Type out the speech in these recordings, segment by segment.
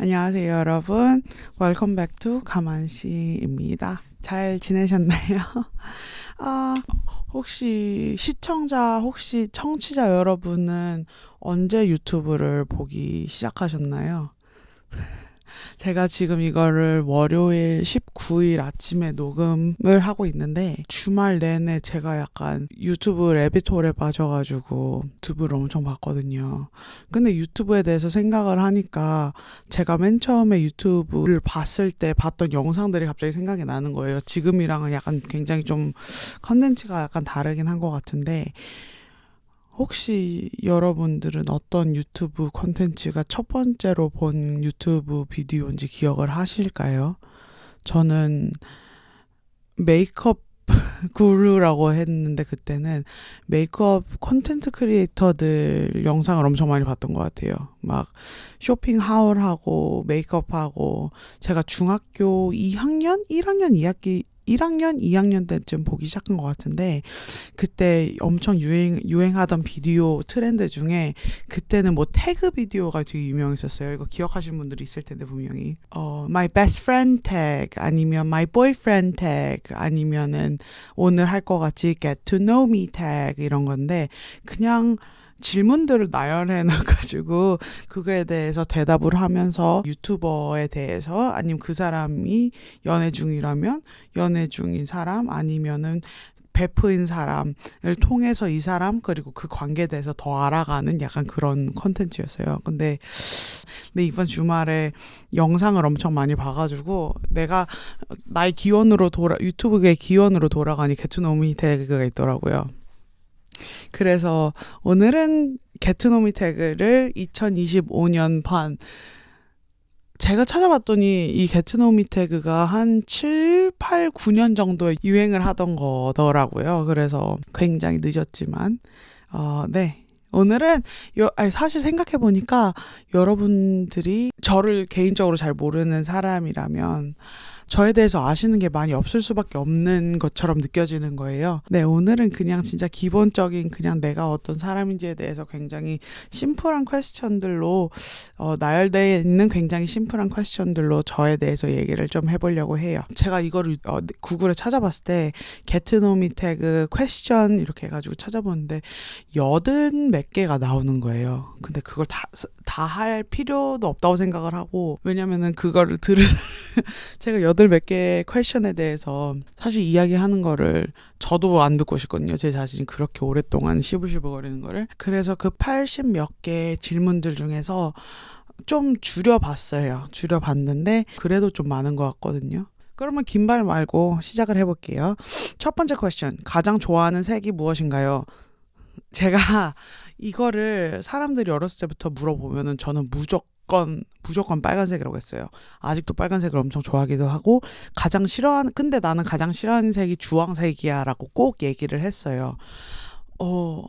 안녕하세요, 여러분. Welcome back to 가만씨입니다. 잘 지내셨나요? 아, 혹시 청취자 여러분은 언제 유튜브를 보기 시작하셨나요? 제가 지금 이거를 월요일 19일 아침에 녹음을 하고 있는데 주말 내내 제가 약간 유튜브 래빗홀에 빠져가지고 유튜브를 엄청 봤거든요. 근데 유튜브에 대해서 생각을 하니까 제가 맨 처음에 유튜브를 봤을 때 봤던 영상들이 갑자기 생각이 나는 거예요. 지금이랑은 약간 굉장히 좀 컨텐츠가 약간 다르긴 한 것 같은데 혹시 여러분들은 어떤 유튜브 콘텐츠가 첫 번째로 본 유튜브 비디오인지 기억을 하실까요? 저는 메이크업 구루라고 했는데 그때는 메이크업 콘텐트 크리에이터들 영상을 엄청 많이 봤던 것 같아요. 막 쇼핑 하울하고 메이크업하고 제가 중학교 2학년, 1학년 2학기 1학년, 2학년 때쯤 보기 시작한 것 같은데 그때 엄청 유행하던 비디오 트렌드 중에 그때는 뭐 태그 비디오가 되게 유명했었어요. 이거 기억하시는 분들이 있을 텐데 분명히 my best friend tag 아니면 my boyfriend tag 아니면은 오늘 할 것 같이 get to know me tag 이런 건데 그냥 질문들을 나열해 놔가지고 그거에 대해서 대답을 하면서 유튜버에 대해서 아니면 그 사람이 연애 중이라면 연애 중인 사람 아니면은 베프인 사람을 통해서 이 사람 그리고 그 관계에 대해서 더 알아가는 약간 그런 컨텐츠였어요. 근데 이번 주말에 영상을 엄청 많이 봐가지고 내가 나의 유튜브의 기원으로 돌아가니 게트노미 태그가 있더라고요. 그래서 오늘은 게트노미 태그를 2025년 반 제가 찾아봤더니 이 게트노미 태그가 한 7, 8, 9년 정도 유행을 하던 거더라고요. 그래서 굉장히 늦었지만 네. 오늘은 사실 생각해보니까 여러분들이 저를 개인적으로 잘 모르는 사람이라면 저에 대해서 아시는 게 많이 없을 수밖에 없는 것처럼 느껴지는 거예요. 네, 오늘은 그냥 진짜 기본적인 그냥 내가 어떤 사람인지에 대해서 굉장히 심플한 퀘스천들로 나열되어 있는 굉장히 심플한 퀘스천들로 저에 대해서 얘기를 좀 해보려고 해요. 제가 이거를 구글에 찾아봤을 때 게트노미 태그 퀘스천 이렇게 해가지고 찾아보는데 80 몇 개가 나오는 거예요. 근데 그걸 다 할 필요도 없다고 생각을 하고 왜냐면은 그거를 제가 8 몇 개의 퀘션에 대해서 사실 이야기하는 거를 저도 안 듣고 싶거든요. 제 자신이 그렇게 오랫동안 시부시부거리는 거를. 그래서 그 80 몇 개의 질문들 중에서 좀 줄여봤는데 그래도 좀 많은 것 같거든요. 그러면 긴 말 말고 시작을 해볼게요. 첫 번째 퀘션. 가장 좋아하는 색이 무엇인가요? 제가 이거를 사람들이 어렸을 때부터 물어보면은 저는 무조건 빨간색이라고 했어요. 아직도 빨간색을 엄청 좋아하기도 하고 근데 나는 가장 싫어하는 색이 주황색이야 라고 꼭 얘기를 했어요.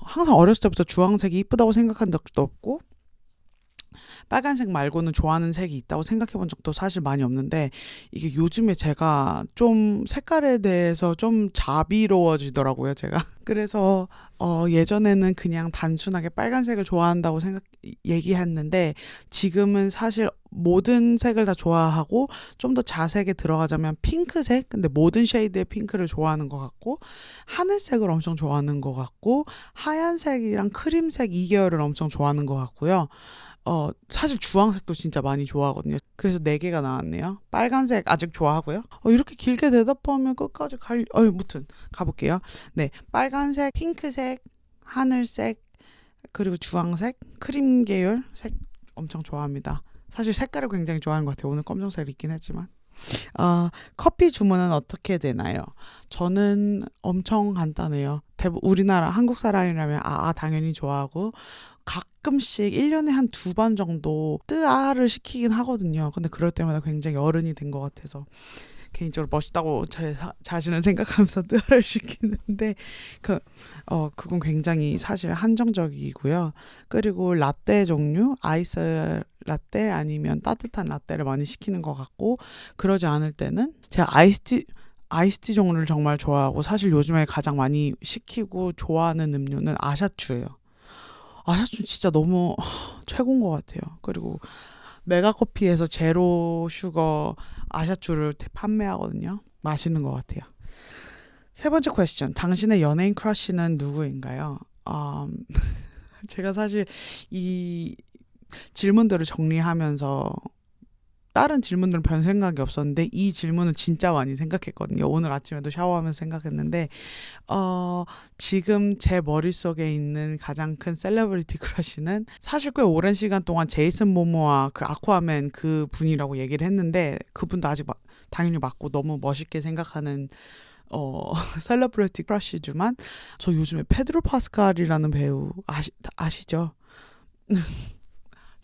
항상 어렸을 때부터 주황색이 이쁘다고 생각한 적도 없고 빨간색 말고는 좋아하는 색이 있다고 생각해 본 적도 사실 많이 없는데 이게 요즘에 제가 좀 색깔에 대해서 좀 자비로워지더라고요, 제가. 그래서 예전에는 그냥 단순하게 빨간색을 좋아한다고 얘기했는데 지금은 사실 모든 색을 다 좋아하고 좀 더 자세하게 들어가자면 핑크색 근데 모든 쉐이드의 핑크를 좋아하는 것 같고 하늘색을 엄청 좋아하는 것 같고 하얀색이랑 크림색 이 계열을 엄청 좋아하는 것 같고요. 사실 주황색도 진짜 많이 좋아하거든요. 그래서 4개가 나왔네요. 빨간색 아직 좋아하고요. 이렇게 길게 대답하면 끝까지 무튼 가볼게요. 네, 빨간색, 핑크색, 하늘색, 그리고 주황색, 크림 계열 색 엄청 좋아합니다. 사실 색깔을 굉장히 좋아하는 것 같아요. 오늘 검정색 입긴 했지만. 커피 주문은 어떻게 되나요? 저는 엄청 간단해요. 우리나라 한국 사람이라면 당연히 좋아하고 가끔씩 1년에 한 2번 정도 뜨아를 시키긴 하거든요. 근데 그럴 때마다 굉장히 어른이 된 것 같아서 개인적으로 멋있다고 제 자신을 생각하면서 뜨아를 시키는데 그건 굉장히 사실 한정적이고요. 그리고 라떼 종류 아이스 라떼 아니면 따뜻한 라떼를 많이 시키는 것 같고 그러지 않을 때는 제가 아이스티 종류를 정말 좋아하고 사실 요즘에 가장 많이 시키고 좋아하는 음료는 아샤추예요. 아샤추 진짜 너무 최고인 것 같아요. 그리고 메가커피에서 제로 슈거 아샤추를 판매하거든요. 맛있는 것 같아요. 세 번째 퀘스천. 당신의 연예인 크러쉬는 누구인가요? 제가 사실 이 질문들을 정리하면서 다른 질문들은 별 생각이 없었는데 이 질문은 진짜 많이 생각했거든요. 오늘 아침에도 샤워하면서 생각했는데 지금 제 머릿속에 있는 가장 큰 셀러브리티 크러쉬는 사실 꽤 오랜 시간 동안 제이슨 모모아 그 아쿠아맨 그 분이라고 얘기를 했는데 그분도 아직 당연히 맞고 너무 멋있게 생각하는 셀러브리티 크러쉬지만 저 요즘에 페드로 파스칼이라는 배우 아시죠?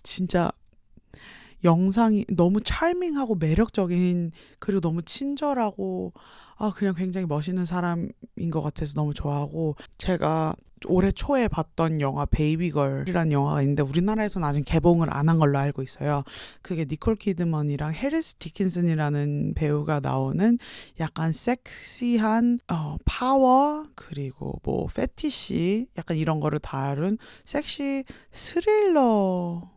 진짜 영상이 너무 찰밍하고 매력적인 그리고 너무 친절하고 그냥 굉장히 멋있는 사람인 것 같아서 너무 좋아하고 제가 올해 초에 봤던 영화 베이비걸이라는 영화가 있는데 우리나라에서는 아직 개봉을 안 한 걸로 알고 있어요. 그게 니콜 키드먼이랑 해리스 디킨슨이라는 배우가 나오는 약간 섹시한 파워 그리고 뭐 패티시 약간 이런 거를 다룬 섹시 스릴러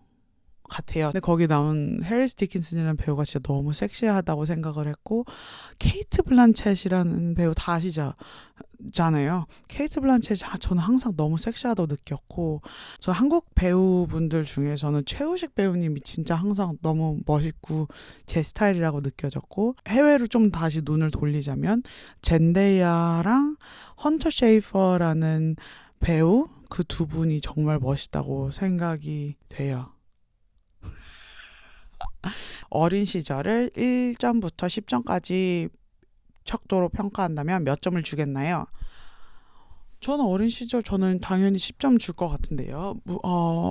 같아요. 근데 거기 나온 해리스 디킨슨이라는 배우가 진짜 너무 섹시하다고 생각을 했고 케이트 블란쳇이라는 배우 다 아시잖아요. 케이트 블란쳇 저는 항상 너무 섹시하다고 느꼈고 저 한국 배우분들 중에서는 최우식 배우님이 진짜 항상 너무 멋있고 제 스타일이라고 느껴졌고 해외로 좀 다시 눈을 돌리자면 젠데이아랑 헌터 셰이퍼라는 배우 그 두 분이 정말 멋있다고 생각이 돼요. 어린 시절을 1점부터 10점까지 척도로 평가한다면 몇 점을 주겠나요? 저는 어린 시절 저는 당연히 10점 줄 것 같은데요.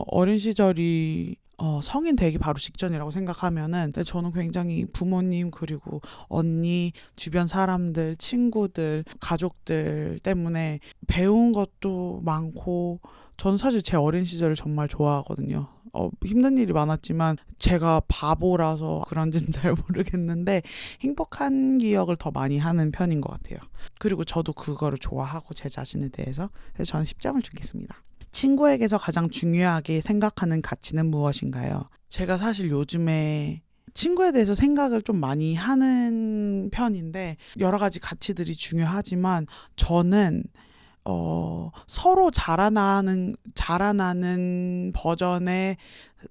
어린 시절이 성인 되기 바로 직전이라고 생각하면은 저는 굉장히 부모님 그리고 언니, 주변 사람들, 친구들, 가족들 때문에 배운 것도 많고 저는 사실 제 어린 시절을 정말 좋아하거든요. 힘든 일이 많았지만 제가 바보라서 그런지는 잘 모르겠는데 행복한 기억을 더 많이 하는 편인 것 같아요. 그리고 저도 그거를 좋아하고 제 자신에 대해서 그래서 저는 10점을 주겠습니다. 친구에게서 가장 중요하게 생각하는 가치는 무엇인가요? 제가 사실 요즘에 친구에 대해서 생각을 좀 많이 하는 편인데 여러 가지 가치들이 중요하지만 저는 서로 자라나는 버전의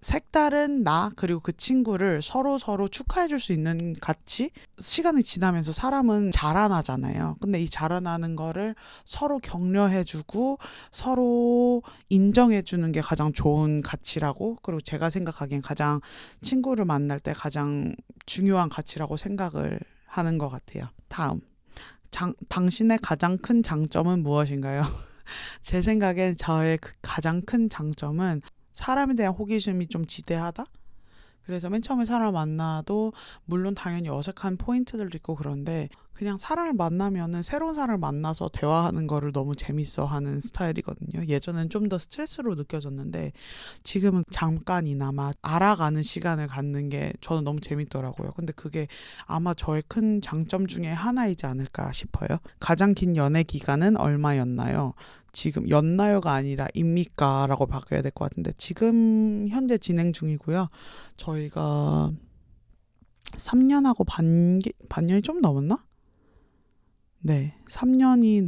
색다른 나 그리고 그 친구를 서로 축하해 줄 수 있는 가치? 시간이 지나면서 사람은 자라나잖아요. 근데 이 자라나는 거를 서로 격려해 주고 서로 인정해 주는 게 가장 좋은 가치라고 그리고 제가 생각하기엔 가장 친구를 만날 때 가장 중요한 가치라고 생각을 하는 것 같아요. 다음. 당신의 가장 큰 장점은 무엇인가요? 제 생각엔 저의 그 가장 큰 장점은 사람에 대한 호기심이 좀 지대하다? 그래서 맨 처음에 사람을 만나도 물론 당연히 어색한 포인트들도 있고 그런데 그냥 사람을 만나면은 새로운 사람을 만나서 대화하는 거를 너무 재밌어 하는 스타일이거든요. 예전엔 좀 더 스트레스로 느껴졌는데 지금은 잠깐이나마 알아가는 시간을 갖는 게 저는 너무 재밌더라고요. 근데 그게 아마 저의 큰 장점 중에 하나이지 않을까 싶어요. 가장 긴 연애 기간은 얼마였나요? 지금 였나요가 아니라 입니까? 라고 바뀌어야 될 것 같은데 지금 현재 진행 중이고요. 저희가 3년하고 반년이 좀 넘었나? 네, 3년이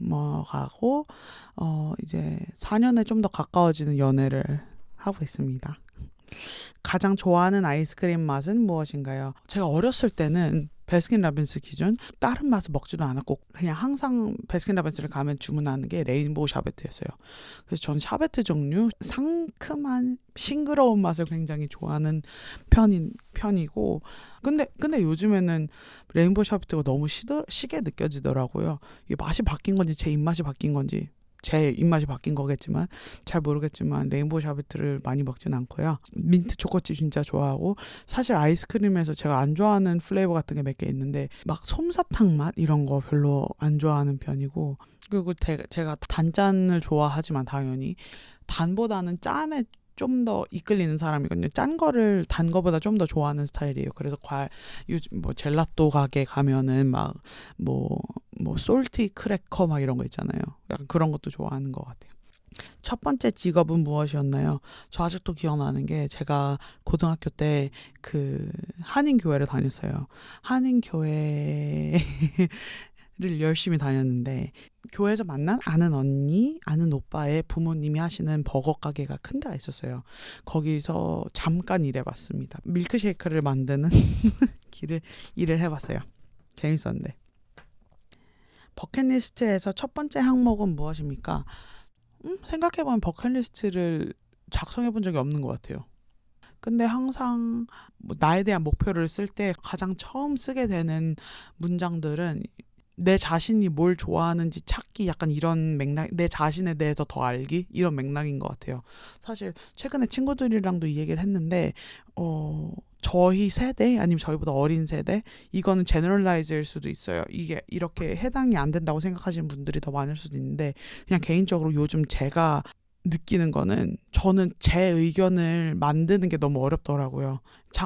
넘어가고 이제 4년에 좀 더 가까워지는 연애를 하고 있습니다. 가장 좋아하는 아이스크림 맛은 무엇인가요? 제가 어렸을 때는 베스킨라빈스 기준 다른 맛을 먹지도 않았고 그냥 항상 베스킨라빈스를 가면 주문하는 게 레인보우 샤베트였어요. 그래서 저는 샤베트 종류 상큼한 싱그러운 맛을 굉장히 좋아하는 편이고 근데 요즘에는 레인보우 샤베트가 너무 시게 느껴지더라고요. 이게 맛이 바뀐 건지 제 입맛이 바뀐 건지 제 입맛이 바뀐 거겠지만 잘 모르겠지만 레인보우 샤베트를 많이 먹진 않고요. 민트 초코칩 진짜 좋아하고 사실 아이스크림에서 제가 안 좋아하는 플레이버 같은 게 몇 개 있는데 막 솜사탕 맛 이런 거 별로 안 좋아하는 편이고 그리고 제가 단짠을 좋아하지만 당연히 단보다는 짠에 좀 더 이끌리는 사람이거든요. 짠 거를 단 거보다 좀 더 좋아하는 스타일이에요. 그래서 요즘 뭐 젤라또 가게 가면은 막 뭐 솔티 크래커 막 이런 거 있잖아요. 약간 그런 것도 좋아하는 것 같아요. 첫 번째 직업은 무엇이었나요? 저 아직도 기억나는 게 제가 고등학교 때 그 한인교회를 다녔어요. 한인교회를 열심히 다녔는데 교회에서 만난 아는 언니, 아는 오빠의 부모님이 하시는 버거 가게가 큰 데가 있었어요. 거기서 잠깐 일해봤습니다. 밀크쉐이크를 만드는 일을 해봤어요. 재밌었는데. 버킷리스트에서 첫 번째 항목은 무엇입니까? 생각해보면 버킷리스트를 작성해본 적이 없는 것 같아요. 근데 항상 나에 대한 목표를 쓸 때 가장 처음 쓰게 되는 문장들은 내 자신이 뭘 좋아하는지 찾기, 약간 이런 맥락, 내 자신에 대해서 더 알기, 이런 맥락인 것 같아요. 사실 최근에 친구들이랑도 이 얘기를 했는데 저희 세대 아니면 저희보다 어린 세대, 이거는 제너럴라이즈일 수도 있어요. 이게 이렇게 해당이 안 된다고 생각하시는 분들이 더 많을 수도 있는데, 그냥 개인적으로 요즘 제가 느끼는 거는, 저는 제 의견을 만드는 게 너무 어렵더라고요.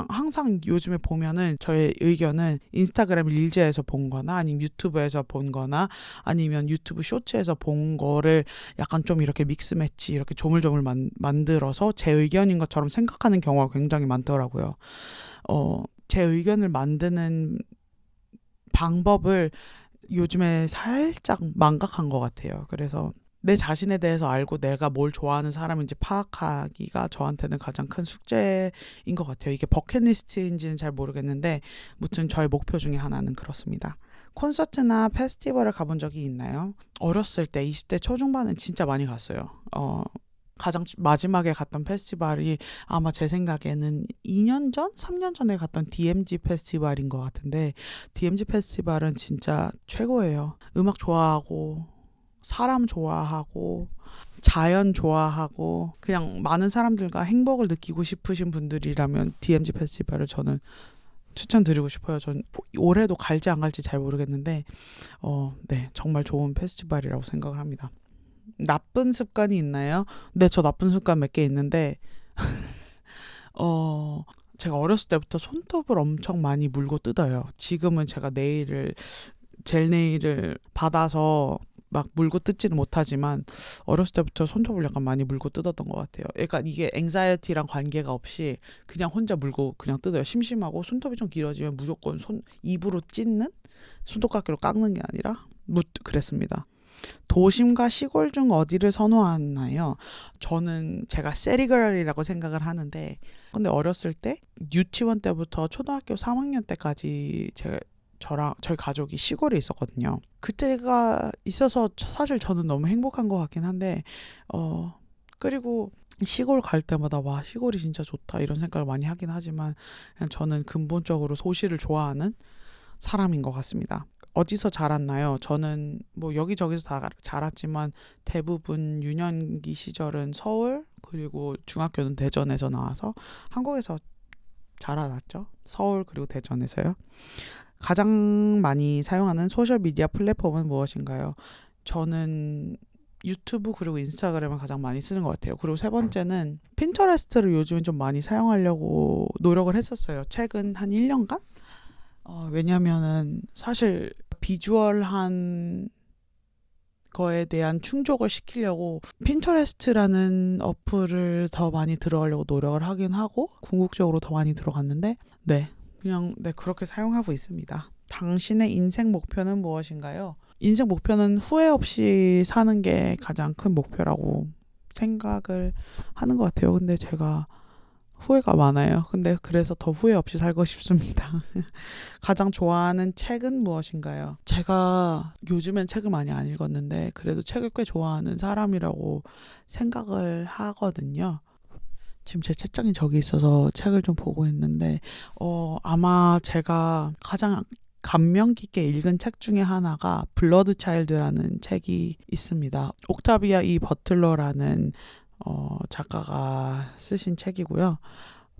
항상 요즘에 보면은 저의 의견은 인스타그램 릴즈에서 본 거나 아니면 유튜브에서 본 거나 아니면 유튜브 쇼츠에서 본 거를 약간 좀 이렇게 믹스 매치, 이렇게 조물조물 만들어서 제 의견인 것처럼 생각하는 경우가 굉장히 많더라고요. 제 의견을 만드는 방법을 요즘에 살짝 망각한 것 같아요. 그래서 내 자신에 대해서 알고 내가 뭘 좋아하는 사람인지 파악하기가 저한테는 가장 큰 숙제인 것 같아요. 이게 버킷리스트인지는 잘 모르겠는데 무튼 저의 목표 중에 하나는 그렇습니다. 콘서트나 페스티벌을 가본 적이 있나요? 어렸을 때 20대 초중반은 진짜 많이 갔어요. 가장 마지막에 갔던 페스티벌이 아마 제 생각에는 2년 전? 3년 전에 갔던 DMZ 페스티벌인 것 같은데, DMZ 페스티벌은 진짜 최고예요. 음악 좋아하고 사람 좋아하고 자연 좋아하고 그냥 많은 사람들과 행복을 느끼고 싶으신 분들이라면 DMZ 페스티벌을 저는 추천드리고 싶어요. 전 올해도 갈지 안 갈지 잘 모르겠는데 네, 정말 좋은 페스티벌이라고 생각을 합니다. 나쁜 습관이 있나요? 네, 저 나쁜 습관 몇 개 있는데 제가 어렸을 때부터 손톱을 엄청 많이 물고 뜯어요. 지금은 제가 젤 네일을 받아서 막 물고 뜯지는 못하지만 어렸을 때부터 손톱을 약간 많이 물고 뜯었던 것 같아요. 그러니까 이게 앵자이어티랑 관계가 없이 그냥 혼자 물고 그냥 뜯어요. 심심하고 손톱이 좀 길어지면 무조건 입으로 찢는, 손톱깎이로 깎는 게 아니라 그랬습니다. 도심과 시골 중 어디를 선호하나요? 저는 제가 세리걸이라고 생각을 하는데, 근데 어렸을 때 유치원 때부터 초등학교 3학년 때까지 저희 가족이 시골에 있었거든요. 그때가 있어서 사실 저는 너무 행복한 것 같긴 한데, 그리고 시골 갈 때마다 와, 시골이 진짜 좋다 이런 생각을 많이 하긴 하지만, 그냥 저는 근본적으로 소시를 좋아하는 사람인 것 같습니다. 어디서 자랐나요? 저는 뭐 여기저기서 다 자랐지만 대부분 유년기 시절은 서울, 그리고 중학교는 대전에서 나와서 한국에서 자라났죠. 서울 그리고 대전에서요. 가장 많이 사용하는 소셜미디어 플랫폼은 무엇인가요? 저는 유튜브 그리고 인스타그램을 가장 많이 쓰는 것 같아요. 그리고 세 번째는 핀터레스트를 요즘에 좀 많이 사용하려고 노력을 했었어요. 최근 한 1년간? 왜냐면은 사실 비주얼한 거에 대한 충족을 시키려고 핀터레스트라는 어플을 더 많이 들어가려고 노력을 하긴 하고 궁극적으로 더 많이 들어갔는데, 네, 그냥 그렇게 사용하고 있습니다. 당신의 인생 목표는 무엇인가요? 인생 목표는 후회 없이 사는 게 가장 큰 목표라고 생각을 하는 것 같아요. 근데 제가 후회가 많아요. 근데 그래서 더 후회 없이 살고 싶습니다. 가장 좋아하는 책은 무엇인가요? 제가 요즘엔 책을 많이 안 읽었는데 그래도 책을 꽤 좋아하는 사람이라고 생각을 하거든요. 지금 제 책장이 저기 있어서 책을 좀 보고 있는데 아마 제가 가장 감명 깊게 읽은 책 중에 하나가 블러드 차일드라는 책이 있습니다. 옥타비아 이 버틀러라는 작가가 쓰신 책이고요.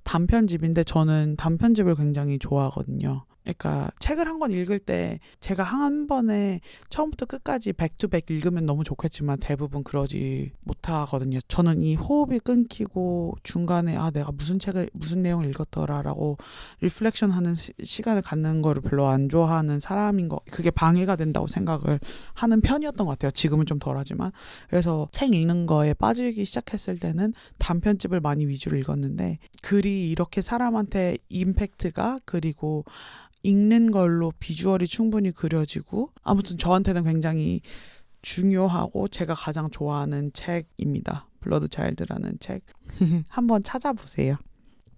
단편집인데 저는 단편집을 굉장히 좋아하거든요. 그러니까 책을 한 권 읽을 때 제가 한 번에 처음부터 끝까지 백투백 읽으면 너무 좋겠지만 대부분 그러지 못하거든요. 저는 이 호흡이 끊기고 중간에 내가 무슨 내용을 읽었더라라고 리플렉션 하는 시간을 갖는 거를 별로 안 좋아하는 사람인 거, 그게 방해가 된다고 생각을 하는 편이었던 것 같아요. 지금은 좀 덜하지만. 그래서 책 읽는 거에 빠지기 시작했을 때는 단편집을 많이 위주로 읽었는데, 글이 이렇게 사람한테 임팩트가, 그리고 읽는 걸로 비주얼이 충분히 그려지고, 아무튼 저한테는 굉장히 중요하고 제가 가장 좋아하는 책입니다. 블러드 차일드라는 책. 한번 찾아보세요.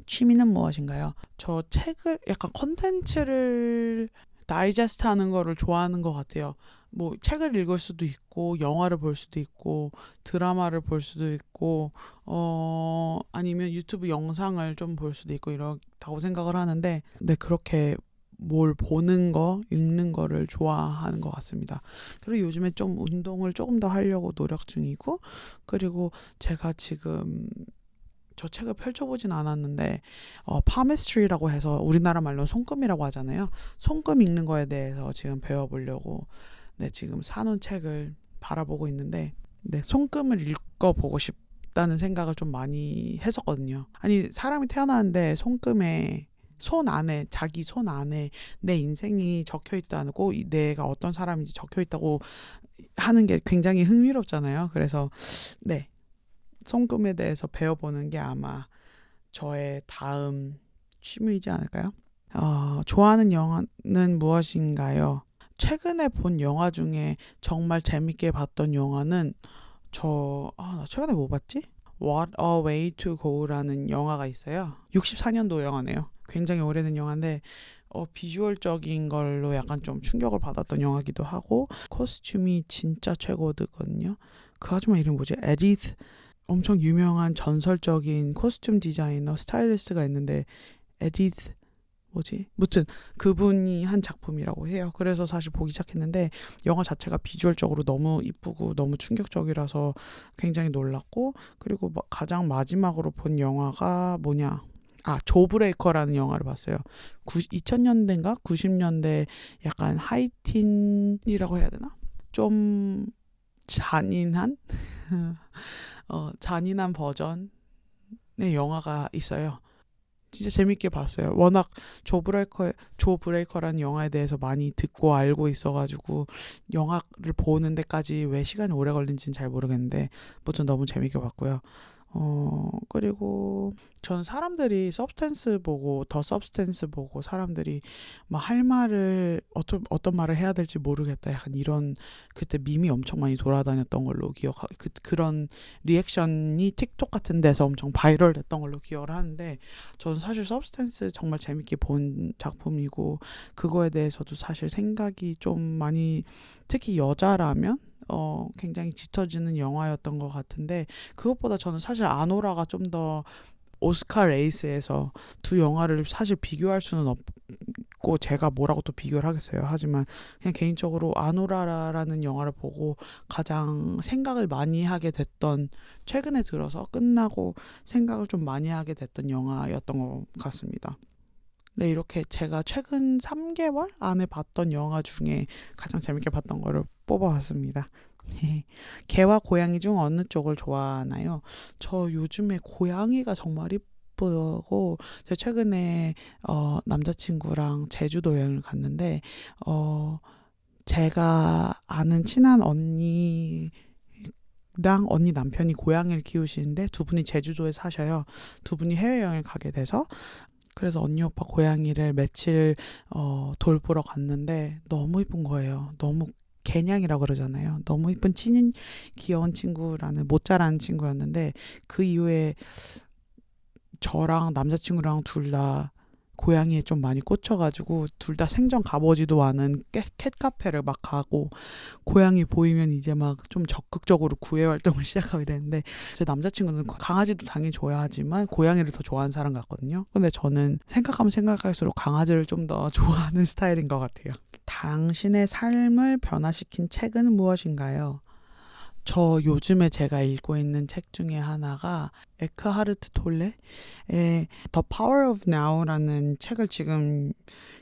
취미는 무엇인가요? 저 책을 약간 컨텐츠를 다이제스트 하는 거를 좋아하는 것 같아요. 뭐 책을 읽을 수도 있고, 영화를 볼 수도 있고, 드라마를 볼 수도 있고, 아니면 유튜브 영상을 좀 볼 수도 있고, 이렇다고 생각을 하는데, 네, 그렇게 뭘 보는 거, 읽는 거를 좋아하는 것 같습니다. 그리고 요즘에 좀 운동을 조금 더 하려고 노력 중이고, 그리고 제가 지금 저 책을 펼쳐보진 않았는데, 파미스트리라고 해서 우리나라 말로 손금이라고 하잖아요. 손금 읽는 거에 대해서 지금 배워보려고 네, 지금 사놓은 책을 바라보고 있는데, 네, 손금을 읽어보고 싶다는 생각을 좀 많이 했었거든요. 아니, 사람이 태어나는데 손금에 자기 손 안에 내 인생이 적혀 있다고, 내가 어떤 사람인지 적혀 있다고 하는 게 굉장히 흥미롭잖아요. 그래서 네, 손금에 대해서 배워보는 게 아마 저의 다음 취미이지 않을까요? 좋아하는 영화는 무엇인가요? 최근에 본 영화 중에 정말 재밌게 봤던 영화는 나 최근에 뭐 봤지? What a Way to Go라는 영화가 있어요. 64년도 영화네요. 굉장히 오래된 영화인데 비주얼적인 걸로 약간 좀 충격을 받았던 영화기도 하고, 코스튬이 진짜 최고거든요. 그 아줌마 이름 뭐지? 에디스, 엄청 유명한 전설적인 코스튬 디자이너, 스타일리스트가 있는데, 에디스 무튼 그분이 한 작품이라고 해요. 그래서 사실 보기 시작했는데, 영화 자체가 비주얼적으로 너무 이쁘고 너무 충격적이라서 굉장히 놀랐고, 그리고 가장 마지막으로 본 영화가 뭐냐, 조 브레이커라는 영화를 봤어요. 2000년대인가 90년대 약간 하이틴이라고 해야 되나? 좀 잔인한 잔인한 버전의 영화가 있어요. 진짜 재밌게 봤어요. 워낙 조 브레이커라는 영화에 대해서 많이 듣고 알고 있어가지고 영화를 보는 데까지 왜 시간이 오래 걸린지는 잘 모르겠는데, 무튼 너무 재밌게 봤고요. 그리고 전 사람들이 서브스텐스 보고 사람들이 막 할 말을 어떤 말을 해야 될지 모르겠다, 약간 이런, 그때 밈이 엄청 많이 돌아다녔던 걸로 기억하고, 그런 리액션이 틱톡 같은 데서 엄청 바이럴 됐던 걸로 기억을 하는데, 저는 사실 서브스텐스 정말 재밌게 본 작품이고, 그거에 대해서도 사실 생각이 좀 많이, 특히 여자라면 굉장히 짙어지는 영화였던 것 같은데, 그것보다 저는 사실 아노라가 좀 더 오스카 레이스에서 두 영화를 사실 비교할 수는 없고, 제가 뭐라고 또 비교를 하겠어요. 하지만 그냥 개인적으로 아노라라는 영화를 보고 가장 생각을 많이 하게 됐던, 최근에 들어서 끝나고 생각을 좀 많이 하게 됐던 영화였던 것 같습니다. 네, 이렇게 제가 최근 3개월 안에 봤던 영화 중에 가장 재밌게 봤던 거를 뽑아봤습니다. 개와 고양이 중 어느 쪽을 좋아하나요? 저 요즘에 고양이가 정말 이쁘고, 제가 최근에 남자친구랑 제주도 여행을 갔는데, 제가 아는 친한 언니랑 언니 남편이 고양이를 키우시는데, 두 분이 제주도에 사셔요. 두 분이 해외여행을 가게 돼서, 그래서 언니 오빠 고양이를 며칠 돌보러 갔는데 너무 이쁜 거예요. 너무 개냥이라고 그러잖아요. 너무 이쁜 귀여운 친구라는, 못 자라는 친구였는데, 그 이후에 저랑 남자친구랑 둘 다 고양이에 좀 많이 꽂혀가지고 둘 다 생전 가보지도 않은 캣카페를 막 가고, 고양이 보이면 이제 막 좀 적극적으로 구애 활동을 시작하고 이랬는데, 제 남자친구는 강아지도 당연히 좋아하지만 고양이를 더 좋아하는 사람 같거든요. 근데 저는 생각하면 생각할수록 강아지를 좀 더 좋아하는 스타일인 것 같아요. 당신의 삶을 변화시킨 책은 무엇인가요? 저 요즘에 제가 읽고 있는 책 중에 하나가 에크하르트 톨레의 The Power of Now라는 책을 지금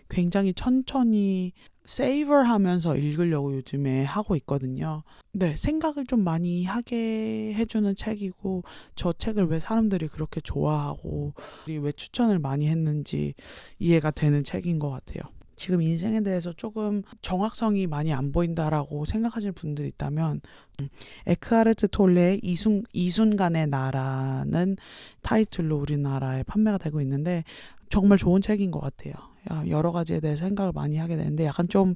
굉장히 천천히 세이버하면서 읽으려고 요즘에 하고 있거든요. 네, 생각을 좀 많이 하게 해주는 책이고 저 책을 왜 사람들이 그렇게 좋아하고 왜 추천을 많이 했는지 이해가 되는 책인 것 같아요. 지금 인생에 대해서 조금 정확성이 많이 안 보인다라고 생각하시는 분들이 있다면 에크하르트 톨레의 이순간의 나라는 타이틀로 우리나라에 판매가 되고 있는데 정말 좋은 책인 것 같아요. 여러 가지에 대해서 생각을 많이 하게 되는데 약간 좀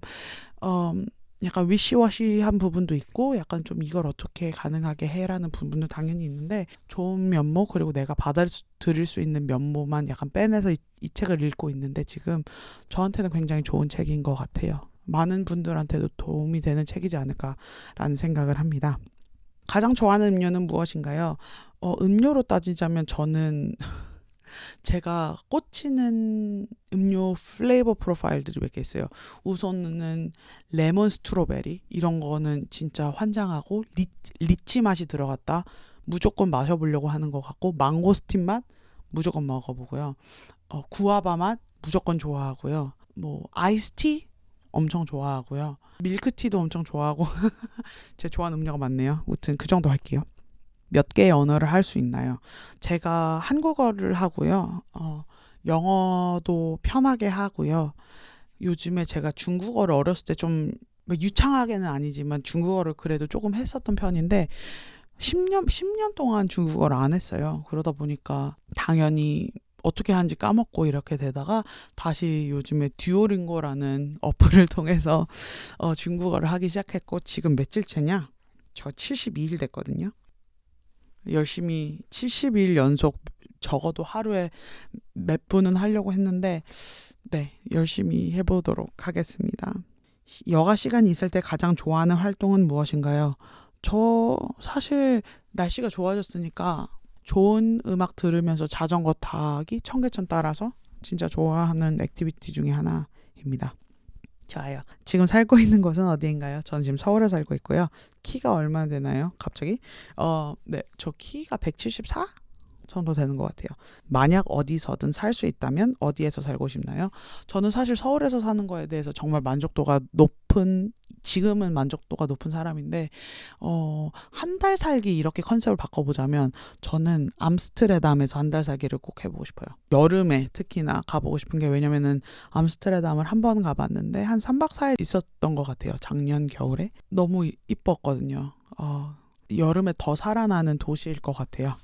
약간 위시워시한 부분도 있고 약간 좀 이걸 어떻게 가능하게 해라는 부분도 당연히 있는데 좋은 면모 그리고 내가 받아들일 수 있는 면모만 약간 빼내서 이 책을 읽고 있는데 지금 저한테는 굉장히 좋은 책인 것 같아요. 많은 분들한테도 도움이 되는 책이지 않을까라는 생각을 합니다. 가장 좋아하는 음료는 무엇인가요? 음료로 따지자면 저는 제가 꽂히는 음료 플레이버 프로파일들이 몇 개 있어요. 우선은 레몬 스트로베리 이런 거는 진짜 환장하고 리치 맛이 들어갔다. 무조건 마셔보려고 하는 것 같고 망고스틴 맛 무조건 먹어보고요. 구아바 맛 무조건 좋아하고요. 뭐 아이스티 엄청 좋아하고요. 밀크티도 엄청 좋아하고 제 좋아하는 음료가 많네요. 아무튼 그 정도 할게요. 몇 개의 언어를 할 수 있나요? 제가 한국어를 하고요. 영어도 편하게 하고요. 요즘에 제가 중국어를 어렸을 때 좀 유창하게는 아니지만 중국어를 그래도 조금 했었던 편인데 10년 동안 중국어를 안 했어요. 그러다 보니까 당연히 어떻게 하는지 까먹고 이렇게 되다가 다시 요즘에 듀오링고라는 어플을 통해서 중국어를 하기 시작했고 지금 며칠째냐? 저 72일 됐거든요. 열심히 70일 연속 적어도 하루에 몇 분은 하려고 했는데 네, 열심히 해보도록 하겠습니다. 여가 시간이 있을 때 가장 좋아하는 활동은 무엇인가요? 저 사실 날씨가 좋아졌으니까 좋은 음악 들으면서 자전거 타기, 청계천 따라서 진짜 좋아하는 액티비티 중에 하나입니다. 좋아요. 지금 살고 있는 곳은 어디인가요? 저는 지금 서울에 살고 있고요. 키가 얼마나 되나요? 갑자기? 네, 저 키가 174 정도 되는 것 같아요. 만약 어디서든 살 수 있다면 어디에서 살고 싶나요? 저는 사실 서울에서 사는 거에 대해서 정말 지금은 만족도가 높은 사람인데, 한 달 살기 이렇게 컨셉을 바꿔보자면 저는 암스테르담에서 한 달 살기를 꼭 해보고 싶어요. 여름에 특히나 가보고 싶은 게 왜냐면은 암스테르담을 한 번 가봤는데 한 3박 4일 있었던 것 같아요. 작년 겨울에. 너무 이뻤거든요. 여름에 더 살아나는 도시일 것 같아요.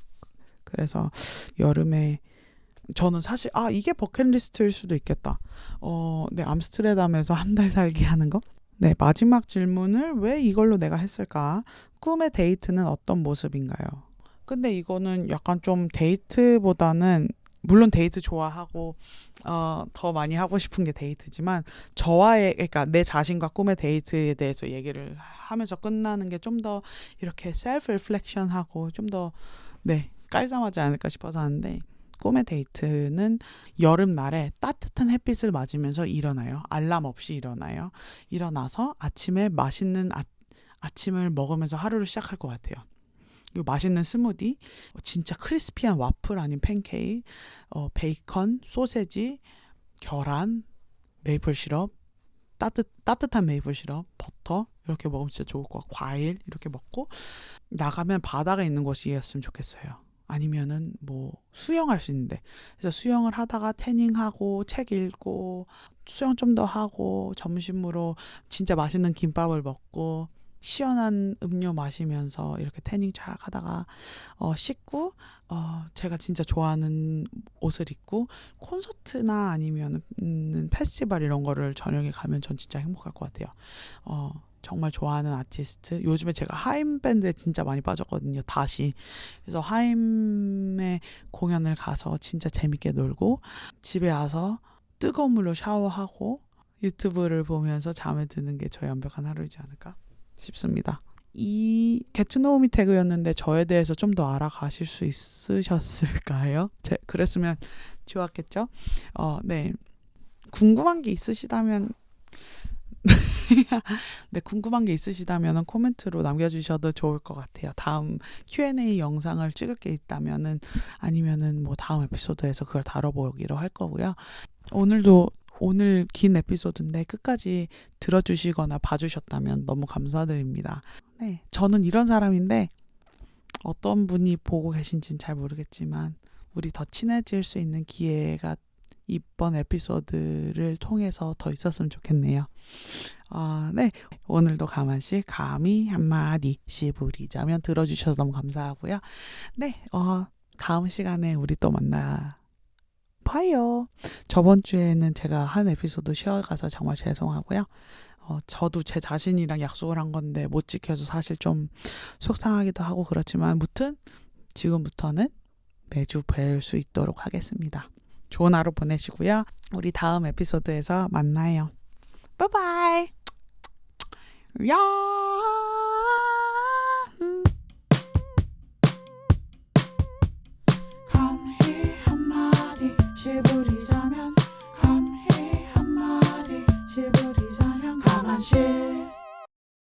그래서 여름에 저는 사실 이게 버킷리스트일 수도 있겠다. 네, 암스테르담에서 한 달 살기 하는 거. 네, 마지막 질문을 왜 이걸로 내가 했을까? 꿈의 데이트는 어떤 모습인가요? 근데 이거는 약간 좀 데이트보다는 물론 데이트 좋아하고 더 많이 하고 싶은 게 데이트지만 그러니까 내 자신과 꿈의 데이트에 대해서 얘기를 하면서 끝나는 게 좀 더 이렇게 셀프 리플렉션하고 좀 더 네, 깔쌈하지 않을까 싶어서 하는데 꿈의 데이트는 여름날에 따뜻한 햇빛을 맞으면서 일어나요. 알람 없이 일어나요. 일어나서 아침에 맛있는 아침을 먹으면서 하루를 시작할 것 같아요. 그리고 맛있는 스무디, 진짜 크리스피한 와플 아닌 팬케이크, 베이컨, 소세지, 계란, 메이플 시럽, 따뜻한 메이플 시럽, 버터 이렇게 먹으면 진짜 좋을 것 같고 과일 이렇게 먹고 나가면 바다가 있는 곳이었으면 좋겠어요. 아니면은 뭐 수영할 수 있는데 그래서 수영을 하다가 태닝하고 책 읽고 수영 좀 더 하고 점심으로 진짜 맛있는 김밥을 먹고 시원한 음료 마시면서 이렇게 태닝 쫙 하다가 씻고 제가 진짜 좋아하는 옷을 입고 콘서트나 아니면 페스티벌 이런 거를 저녁에 가면 전 진짜 행복할 것 같아요. 정말 좋아하는 아티스트 요즘에 제가 하임 밴드에 진짜 많이 빠졌거든요. 다시 그래서 하임의 공연을 가서 진짜 재밌게 놀고 집에 와서 뜨거운 물로 샤워하고 유튜브를 보면서 잠에 드는 게 저의 완벽한 하루이지 않을까 싶습니다. 이 게트노우미 태그였는데 저에 대해서 좀 더 알아가실 수 있으셨을까요? 그랬으면 좋았겠죠? 네, 궁금한 게 있으시다면 네, 궁금한 게 있으시다면 코멘트로 남겨주셔도 좋을 것 같아요. 다음 Q&A 영상을 찍을 게 있다면은 아니면은 뭐 다음 에피소드에서 그걸 다뤄보기로 할 거고요. 오늘 긴 에피소드인데 끝까지 들어주시거나 봐주셨다면 너무 감사드립니다. 네, 저는 이런 사람인데 어떤 분이 보고 계신지는 잘 모르겠지만 우리 더 친해질 수 있는 기회가 이번 에피소드를 통해서 더 있었으면 좋겠네요. 네. 오늘도 가만씩 감히 한마디 씨부리자면 들어주셔서 너무 감사하고요. 네. 다음 시간에 우리 또 봐요. 저번 주에는 제가 한 에피소드 쉬어가서 정말 죄송하고요. 저도 제 자신이랑 약속을 한 건데 못 지켜서 사실 좀 속상하기도 하고 그렇지만 무튼 지금부터는 매주 뵐 수 있도록 하겠습니다. 좋은 하루 보내시고요. 우리 다음 에피소드에서 만나요. 바이바이. 야.